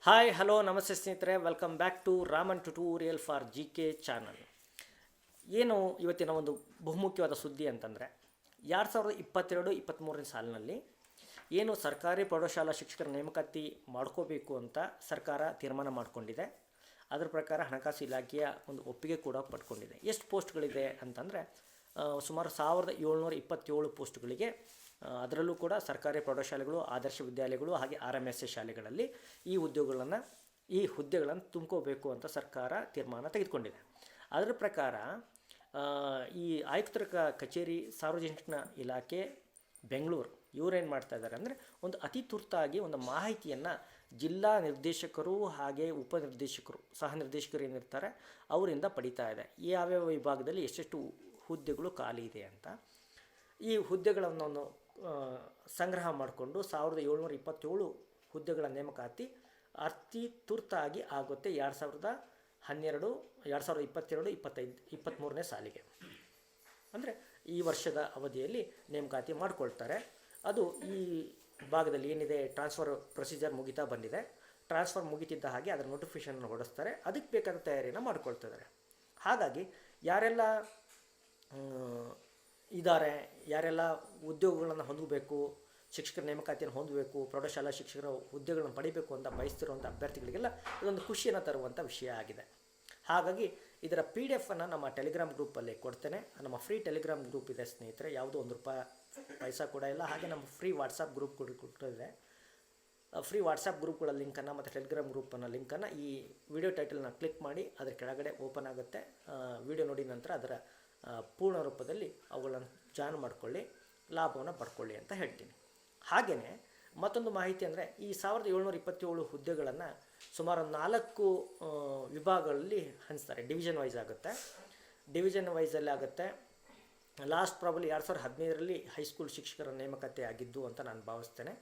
Hi hello ನಮಸ್ತೆ ಸ್ನೇಹಿತರೆ, welcome back to Raman tutorial for GK channel. ಏನು ಇವತ್ತಿನ ಒಂದು ಬಹುಮುಖ್ಯವಾದ ಸುದ್ದಿ ಅಂತಂದರೆ 2022-23 ಸಾಲಿನಲ್ಲಿ ಏನು ಸರ್ಕಾರಿ ಪ್ರೌಢಶಾಲಾ ಶಿಕ್ಷಕರ ನೇಮಕಾತಿ ಮಾಡ್ಕೋಬೇಕು ಅಂತ ಸರ್ಕಾರ ತೀರ್ಮಾನ ಮಾಡಿಕೊಂಡಿದೆ. ಅದರ ಪ್ರಕಾರ ಹಣಕಾಸು ಇಲಾಖೆಯ ಒಂದು ಒಪ್ಪಿಗೆ ಕೂಡ ಪಡ್ಕೊಂಡಿದೆ. ಎಷ್ಟು ಪೋಸ್ಟ್ಗಳಿದೆ ಅಂತಂದರೆ ಸುಮಾರು 1727 ಪೋಸ್ಟ್ಗಳಿಗೆ, ಅದರಲ್ಲೂ ಕೂಡ ಸರ್ಕಾರಿ ಪ್ರೌಢಶಾಲೆಗಳು, ಆದರ್ಶ ವಿದ್ಯಾಲಯಗಳು ಹಾಗೆ RMSA ಶಾಲೆಗಳಲ್ಲಿ ಈ ಹುದ್ದೆಗಳನ್ನು ತುಂಬ್ಕೋಬೇಕು ಅಂತ ಸರ್ಕಾರ ತೀರ್ಮಾನ ತೆಗೆದುಕೊಂಡಿದೆ. ಅದರ ಪ್ರಕಾರ ಈ ಆಯುಕ್ತರ ಕಚೇರಿ ಸಾರ್ವಜನಿಕ ಇಲಾಖೆ ಬೆಂಗಳೂರು ಇವರೇನು ಮಾಡ್ತಾ ಇದ್ದಾರೆ ಅಂದರೆ, ಒಂದು ಅತಿ ತುರ್ತಾಗಿ ಒಂದು ಮಾಹಿತಿಯನ್ನು ಜಿಲ್ಲಾ ನಿರ್ದೇಶಕರು ಹಾಗೆ ಉಪನಿರ್ದೇಶಕರು, ಸಹ ನಿರ್ದೇಶಕರು ಏನಿರ್ತಾರೆ ಅವರಿಂದ ಪಡಿತಾ ಇದೆ. ಯಾವ್ಯಾವ ವಿಭಾಗದಲ್ಲಿ ಎಷ್ಟೆಷ್ಟು ಹುದ್ದೆಗಳು ಖಾಲಿ ಇದೆ ಅಂತ. ಈ ಹುದ್ದೆಗಳನ್ನು ಸಂಗ್ರಹ ಮಾಡಿಕೊಂಡು 1727 ಹುದ್ದೆಗಳ ನೇಮಕಾತಿ ಅತಿ ತುರ್ತಾಗಿ ಆಗುತ್ತೆ 2022-23 ಸಾಲಿಗೆ. ಅಂದರೆ ಈ ವರ್ಷದ ಅವಧಿಯಲ್ಲಿ ನೇಮಕಾತಿ ಮಾಡಿಕೊಳ್ತಾರೆ. ಅದು ಈ ಭಾಗದಲ್ಲಿ ಏನಿದೆ, ಟ್ರಾನ್ಸ್ಫರ್ ಪ್ರೊಸೀಜರ್ ಮುಗಿತಾ ಬಂದಿದೆ. ಟ್ರಾನ್ಸ್ಫರ್ ಮುಗಿತಿದ್ದ ಹಾಗೆ ಅದರ ನೋಟಿಫಿಕೇಷನ್ ಹೊಡಿಸ್ತಾರೆ. ಅದಕ್ಕೆ ಬೇಕಾದ ತಯಾರಿಯನ್ನು ಮಾಡ್ಕೊಳ್ತಿದ್ದಾರೆ. ಹಾಗಾಗಿ ಯಾರೆಲ್ಲ ಇದ್ದಾರೆ, ಯಾರೆಲ್ಲ ಉದ್ಯೋಗಗಳನ್ನು ಹೊಂದಬೇಕು, ಶಿಕ್ಷಕರ ನೇಮಕಾತಿಯನ್ನು ಹೊಂದಬೇಕು, ಪ್ರೌಢಶಾಲಾ ಶಿಕ್ಷಕರ ಹುದ್ದೆಗಳನ್ನು ಪಡಿಬೇಕು ಅಂತ ಬಯಸ್ತಿರುವಂಥ ಅಭ್ಯರ್ಥಿಗಳಿಗೆಲ್ಲ ಇದೊಂದು ಖುಷಿಯನ್ನು ತರುವಂಥ ವಿಷಯ ಆಗಿದೆ. ಹಾಗಾಗಿ ಇದರ PDF ನಮ್ಮ ಟೆಲಿಗ್ರಾಮ್ ಗ್ರೂಪಲ್ಲಿ ಕೊಡ್ತೇನೆ. ನಮ್ಮ ಫ್ರೀ ಟೆಲಿಗ್ರಾಮ್ ಗ್ರೂಪ್ ಇದೆ ಸ್ನೇಹಿತರೆ, ಯಾವುದೋ ₹1 ಪೈಸಾ ಕೂಡ ಇಲ್ಲ. ಹಾಗೆ ನಮ್ಮ ಫ್ರೀ ವಾಟ್ಸಪ್ ಗ್ರೂಪ್ ಕೂಡ ಇದೆ. ಫ್ರೀ ವಾಟ್ಸಪ್ ಗ್ರೂಪ್ಗಳ ಲಿಂಕನ್ನು ಮತ್ತು ಟೆಲಿಗ್ರಾಮ್ ಗ್ರೂಪನ್ನು ಲಿಂಕನ್ನು ಈ ವಿಡಿಯೋ ಟೈಟಲ್ನ ಕ್ಲಿಕ್ ಮಾಡಿ ಅದರ ಕೆಳಗಡೆ ಓಪನ್ ಆಗುತ್ತೆ. ವಿಡಿಯೋ ನೋಡಿ ನಂತರ ಅದರ ಪೂರ್ಣ ರೂಪದಲ್ಲಿ ಅವುಗಳನ್ನು ಜಾಯ್ನ್ ಮಾಡಿಕೊಳ್ಳಿ, ಲಾಭವನ್ನು ಪಡ್ಕೊಳ್ಳಿ ಅಂತ ಹೇಳ್ತೀನಿ. ಹಾಗೆಯೇ ಮತ್ತೊಂದು ಮಾಹಿತಿ ಅಂದರೆ, ಈ 1727 ಹುದ್ದೆಗಳನ್ನು ಸುಮಾರು 4 ವಿಭಾಗಗಳಲ್ಲಿ ಹಂಚ್ತಾರೆ. ಡಿವಿಷನ್ ವೈಸ್ ಆಗುತ್ತೆ. ಡಿವಿಷನ್ ವೈಸಲ್ಲಿ ಆಗುತ್ತೆ. ಲಾಸ್ಟ್ ಪ್ರಾಬಲಿ 2015ರಲ್ಲಿ ಹೈಸ್ಕೂಲ್ ಶಿಕ್ಷಕರ ನೇಮಕಾತಿ ಆಗಿದ್ದು ಅಂತ ನಾನು ಭಾವಿಸ್ತೇನೆ.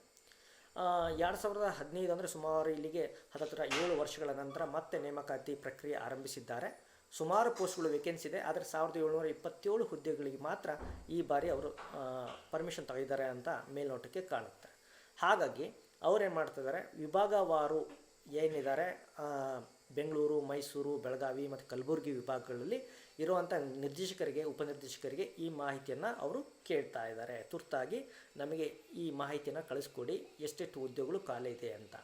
2015 ಅಂದರೆ ಸುಮಾರು ಇಲ್ಲಿಗೆ 7 ವರ್ಷಗಳ ನಂತರ ಮತ್ತೆ ನೇಮಕಾತಿ ಪ್ರಕ್ರಿಯೆ ಆರಂಭಿಸಿದ್ದಾರೆ. ಸುಮಾರು ಪೋಸ್ಟ್ಗಳು ವೇಕೆನ್ಸಿ ಇದೆ. ಆದರೆ 1727 ಹುದ್ದೆಗಳಿಗೆ ಮಾತ್ರ ಈ ಬಾರಿ ಅವರು ಪರ್ಮಿಷನ್ ತೆಗೆದಿದ್ದಾರೆ ಅಂತ ಮೇಲ್ನೋಟಕ್ಕೆ ಕಾಣುತ್ತೆ. ಹಾಗಾಗಿ ಅವರೇನು ಮಾಡ್ತಿದ್ದಾರೆ, ವಿಭಾಗವಾರು ಏನಿದ್ದಾರೆ ಬೆಂಗಳೂರು, ಮೈಸೂರು, ಬೆಳಗಾವಿ ಮತ್ತು ಕಲಬುರಗಿ ವಿಭಾಗಗಳಲ್ಲಿ ಇರುವಂಥ ನಿರ್ದೇಶಕರಿಗೆ, ಉಪನಿರ್ದೇಶಕರಿಗೆ ಈ ಮಾಹಿತಿಯನ್ನು ಅವರು ಕೇಳ್ತಾ ಇದ್ದಾರೆ. ತುರ್ತಾಗಿ ನಮಗೆ ಈ ಮಾಹಿತಿಯನ್ನು ಕಳಿಸ್ಕೊಡಿ, ಎಷ್ಟೆಷ್ಟು ಹುದ್ದೆಗಳು ಖಾಲಿ ಇದೆ ಅಂತ.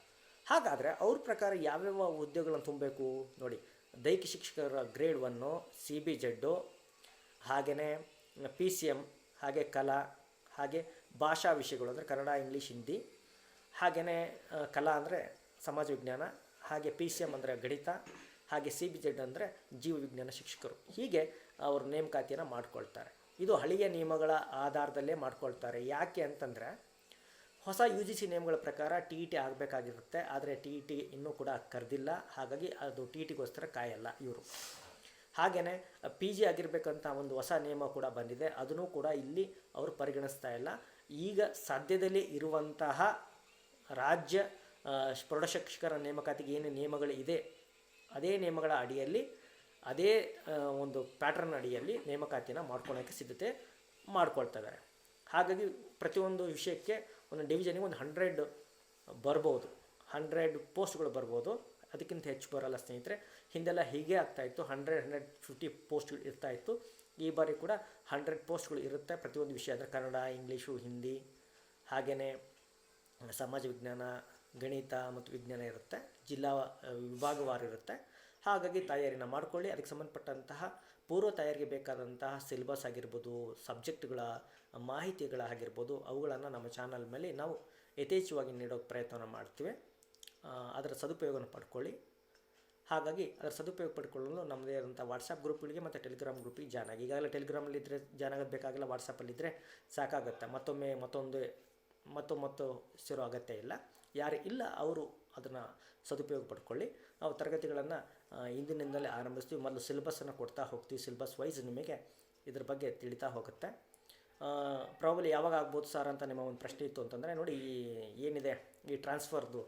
ಹಾಗಾದರೆ ಅವ್ರ ಪ್ರಕಾರ ಯಾವ್ಯಾವ ಹುದ್ದೆಗಳನ್ನು ತುಂಬಬೇಕು ನೋಡಿ. ದೈಹಿಕ ಶಿಕ್ಷಕರ ಗ್ರೇಡ್ 1, CBZ, ಹಾಗೆಯೇ PCM, ಹಾಗೆ ಕಲಾ, ಹಾಗೆ ಭಾಷಾ ವಿಷಯಗಳು ಅಂದರೆ ಕನ್ನಡ, ಇಂಗ್ಲೀಷ್, ಹಿಂದಿ, ಹಾಗೆಯೇ ಕಲಾ ಅಂದರೆ ಸಮಾಜ ವಿಜ್ಞಾನ, ಹಾಗೆ PCM ಅಂದರೆ ಗಣಿತ, ಹಾಗೆ CBZ ಅಂದರೆ ಜೀವ ವಿಜ್ಞಾನ ಶಿಕ್ಷಕರು. ಹೀಗೆ ಅವರು ನೇಮಕಾತಿಯನ್ನು ಮಾಡ್ಕೊಳ್ತಾರೆ. ಇದು ಹಳೆಯ ನಿಯಮಗಳ ಆಧಾರದಲ್ಲೇ ಮಾಡ್ಕೊಳ್ತಾರೆ. ಯಾಕೆ ಅಂತಂದರೆ, ಹೊಸ UGC ನಿಯಮಗಳ ಪ್ರಕಾರ TET ಆಗಬೇಕಾಗಿರುತ್ತೆ. ಆದರೆ TET ಇನ್ನೂ ಕೂಡ ಕರೆದಿಲ್ಲ. ಹಾಗಾಗಿ ಅದು TETಗೋಸ್ಕರ ಕಾಯಲ್ಲ ಇವರು. ಹಾಗೆಯೇ PG ಆಗಿರಬೇಕಂತ ಒಂದು ಹೊಸ ನಿಯಮ ಕೂಡ ಬಂದಿದೆ. ಅದನ್ನು ಕೂಡ ಇಲ್ಲಿ ಅವರು ಪರಿಗಣಿಸ್ತಾ ಇಲ್ಲ. ಈಗ ಸದ್ಯದಲ್ಲಿ ಇರುವಂತಹ ರಾಜ್ಯ ಪ್ರೌಢಶಿಕ್ಷಕರ ನೇಮಕಾತಿಗೆ ಏನು ನಿಯಮಗಳು ಇದೆ, ಅದೇ ನಿಯಮಗಳ ಅಡಿಯಲ್ಲಿ, ಅದೇ ಒಂದು ಪ್ಯಾಟರ್ನ್ ಅಡಿಯಲ್ಲಿ ನೇಮಕಾತಿನ ಮಾಡ್ಕೊಳ್ಳೋಕ್ಕೆ ಸಿದ್ಧತೆ ಮಾಡ್ಕೊಳ್ತಿದ್ದಾರೆ. ಹಾಗಾಗಿ ಪ್ರತಿಯೊಂದು ವಿಷಯಕ್ಕೆ ಒಂದು ಡಿವಿಷನಿಗೆ ಒಂದು 100 ಬರ್ಬೋದು, 100 ಪೋಸ್ಟ್ಗಳು ಬರ್ಬೋದು. ಅದಕ್ಕಿಂತ ಹೆಚ್ಚು ಬರೋಲ್ಲ ಸ್ನೇಹಿತರೆ. ಹಿಂದೆಲ್ಲ ಹೀಗೆ ಆಗ್ತಾಯಿತ್ತು, 100-150 ಪೋಸ್ಟ್ಗಳು ಇರ್ತಾಯಿತ್ತು. ಈ ಬಾರಿ ಕೂಡ 100 ಪೋಸ್ಟ್ಗಳು ಇರುತ್ತೆ ಪ್ರತಿಯೊಂದು ವಿಷಯ. ಅಂದರೆ ಕನ್ನಡ, ಇಂಗ್ಲೀಷು, ಹಿಂದಿ, ಹಾಗೆಯೇ ಸಮಾಜ ವಿಜ್ಞಾನ, ಗಣಿತ ಮತ್ತು ವಿಜ್ಞಾನ ಇರುತ್ತೆ. ಜಿಲ್ಲಾ ವಿಭಾಗವಾರು ಇರುತ್ತೆ. ಹಾಗಾಗಿ ತಯಾರಿನ ಮಾಡಿಕೊಳ್ಳಿ. ಅದಕ್ಕೆ ಸಂಬಂಧಪಟ್ಟಂತಹ ಪೂರ್ವ ತಯಾರಿಗೆ ಬೇಕಾದಂತಹ ಸಿಲೆಬಸ್ ಆಗಿರ್ಬೋದು, ಸಬ್ಜೆಕ್ಟ್ಗಳ ಮಾಹಿತಿಗಳಾಗಿರ್ಬೋದು, ಅವುಗಳನ್ನು ನಮ್ಮ ಚಾನಲ್ ಮೇಲೆ ನಾವು ಯಥೇಚ್ಛವಾಗಿ ನೀಡೋಕ್ಕೆ ಪ್ರಯತ್ನ ಮಾಡ್ತೀವಿ. ಅದರ ಸದುಪಯೋಗನ ಪಡ್ಕೊಳ್ಳಿ. ಹಾಗಾಗಿ ಅದರ ಸದುಪಯೋಗ ಪಡ್ಕೊಳ್ಳಲು ನಮ್ಮದೇ ಆದಂಥ ವಾಟ್ಸಪ್ ಗ್ರೂಪ್ಗಳಿಗೆ ಮತ್ತು ಟೆಲಿಗ್ರಾಮ್ ಗ್ರೂಪಿಗೆ ಜಾಯ್ನ್ ಆಗಿ. ಈಗಾಗಲೇ ಟೆಲಿಗ್ರಾಮಲ್ಲಿದ್ದರೆ ಜಾಯ್ನ್ ಆಗೋದು ಬೇಕಾಗಿಲ್ಲ, ವಾಟ್ಸಪ್ಪಲ್ಲಿದ್ದರೆ ಸಾಕಾಗುತ್ತೆ. ಮತ್ತೊಂದು ಸೇರೋ ಅಗತ್ಯ ಇಲ್ಲ. ಯಾರು ಇಲ್ಲ ಅವರು ಅದನ್ನು ಸದುಪಯೋಗ ಪಡ್ಕೊಳ್ಳಿ. ನಾವು ತರಗತಿಗಳನ್ನು ಇಂದಿನಿಂದಲೇ ಆರಂಭಿಸ್ತೀವಿ. ಮೊದಲು ಸಿಲೆಬಸ್ಸನ್ನು ಕೊಡ್ತಾ ಹೋಗ್ತೀವಿ. ಸಿಲೆಬಸ್ ವೈಸ್ ನಿಮಗೆ ಇದ್ರ ಬಗ್ಗೆ ತಿಳಿತಾ ಹೋಗುತ್ತೆ. ಪ್ರಾಬಲಿ ಯಾವಾಗ ಆಗ್ಬೋದು ಸರ್ ಅಂತ ನಿಮ್ಮ ಒಂದು ಪ್ರಶ್ನೆ ಇತ್ತು ಅಂತಂದರೆ, ನೋಡಿ, ಏನಿದೆ ಈ ಟ್ರಾನ್ಸ್ಫರ್ದು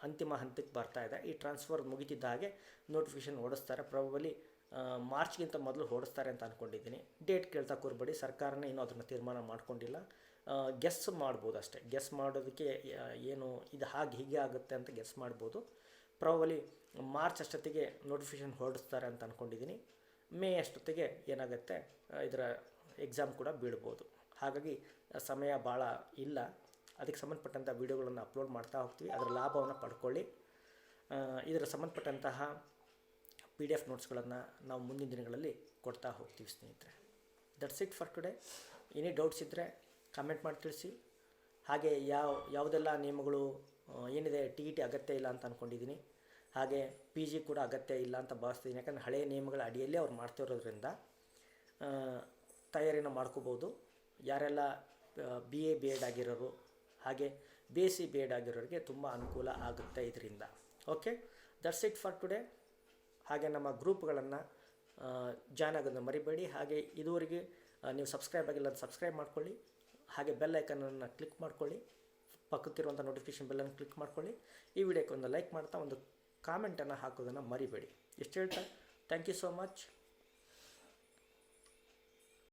ಅಂತಿಮ ಹಂತಕ್ಕೆ ಬರ್ತಾ ಇದೆ. ಈ ಟ್ರಾನ್ಸ್ಫರ್ ಮುಗಿತಿದ್ದ ಹಾಗೆ ನೋಟಿಫಿಕೇಷನ್ ಹೊಡಿಸ್ತಾರೆ. ಪ್ರಾಬಲಿ ಮಾರ್ಚ್ಗಿಂತ ಮೊದಲು ಹೊಡಿಸ್ತಾರೆ ಅಂತ ಅಂದ್ಕೊಂಡಿದ್ದೀನಿ. ಡೇಟ್ ಕೇಳ್ತಾ ಕೂರಬೇಡಿ, ಸರ್ಕಾರನೇ ಇನ್ನೂ ಅದನ್ನು ತೀರ್ಮಾನ ಮಾಡ್ಕೊಂಡಿಲ್ಲ. ಗೆಸ್ ಮಾಡ್ಬೋದು ಅಷ್ಟೇ. ಗೆಸ್ ಮಾಡೋದಕ್ಕೆ ಏನು ಇದು ಹೀಗೆ ಆಗುತ್ತೆ ಅಂತ ಗೆಸ್ ಮಾಡ್ಬೋದು. ಪ್ರಾಬಲಿ ಮಾರ್ಚ್ ಅಷ್ಟೊತ್ತಿಗೆ ನೋಟಿಫಿಕೇಷನ್ ಹೊರಡಿಸ್ತಾರೆ ಅಂತ ಅಂದ್ಕೊಂಡಿದ್ದೀನಿ. ಮೇ ಅಷ್ಟೊತ್ತಿಗೆ ಏನಾಗುತ್ತೆ ಇದರ ಎಕ್ಸಾಮ್ ಕೂಡ ಬೀಳ್ಬೋದು. ಹಾಗಾಗಿ ಸಮಯ ಭಾಳ ಇಲ್ಲ. ಅದಕ್ಕೆ ಸಂಬಂಧಪಟ್ಟಂಥ ವೀಡಿಯೋಗಳನ್ನು ಅಪ್ಲೋಡ್ ಮಾಡ್ತಾ ಹೋಗ್ತೀವಿ. ಅದರ ಲಾಭವನ್ನು ಪಡ್ಕೊಳ್ಳಿ. ಇದರ ಸಂಬಂಧಪಟ್ಟಂತಹ PDF ನೋಟ್ಸ್ಗಳನ್ನು ನಾವು ಮುಂದಿನ ದಿನಗಳಲ್ಲಿ ಕೊಡ್ತಾ ಹೋಗ್ತೀವಿ ಸ್ನೇಹಿತರೆ. That's it for today. Any doubts ಇದ್ದರೆ ಕಮೆಂಟ್ ಮಾಡಿ ತಿಳಿಸಿ. ಹಾಗೆ ಯಾವುದೆಲ್ಲ ನಿಯಮಗಳು ಏನಿದೆ TET ಅಗತ್ಯ ಇಲ್ಲ ಅಂತ ಅಂದ್ಕೊಂಡಿದ್ದೀನಿ. ಹಾಗೆ PG ಕೂಡ ಅಗತ್ಯ ಇಲ್ಲ ಅಂತ ಭಾವಿಸ್ತೀನಿ. ಯಾಕಂದರೆ ಹಳೆಯ ನಿಯಮಗಳ ಅಡಿಯಲ್ಲೇ ಅವ್ರು ಮಾಡ್ತಿರೋದ್ರಿಂದ ತಯಾರಿನ ಮಾಡ್ಕೋಬೋದು. ಯಾರೆಲ್ಲ BA B.Ed ಆಗಿರೋರು ಹಾಗೆ BSc B.Ed ಆಗಿರೋರಿಗೆ ತುಂಬ ಅನುಕೂಲ ಆಗುತ್ತೆ ಇದರಿಂದ. Okay, that's it for today. ಹಾಗೆ ನಮ್ಮ ಗ್ರೂಪ್ಗಳನ್ನು ಜಾಯ್ನ್ ಆಗೋದನ್ನು ಮರಿಬೇಡಿ. ಹಾಗೆ ಇದುವರೆಗೆ ನೀವು ಸಬ್ಸ್ಕ್ರೈಬ್ ಆಗಿಲ್ಲ ಅಂತ ಸಬ್ಸ್ಕ್ರೈಬ್ ಮಾಡ್ಕೊಳ್ಳಿ. ಹಾಗೆ ಬೆಲ್ ಐಕನನ್ನು ಕ್ಲಿಕ್ ಮಾಡ್ಕೊಳ್ಳಿ. ಪಕ್ಕಕ್ಕಿರುವಂಥ ನೋಟಿಫಿಕೇಷನ್ ಬೆಲ್ಲನ್ನು ಕ್ಲಿಕ್ ಮಾಡ್ಕೊಳ್ಳಿ. ಈ ವಿಡಿಯೋಕ್ಕೆ ಒಂದು ಲೈಕ್ ಮಾಡ್ತಾ ಒಂದು ಕಾಮೆಂಟನ್ನು ಹಾಕೋದನ್ನು ಮರಿಬೇಡಿ. ಇಷ್ಟು ಹೇಳ್ತಾ ಥ್ಯಾಂಕ್ ಯು ಸೋ ಮಚ್.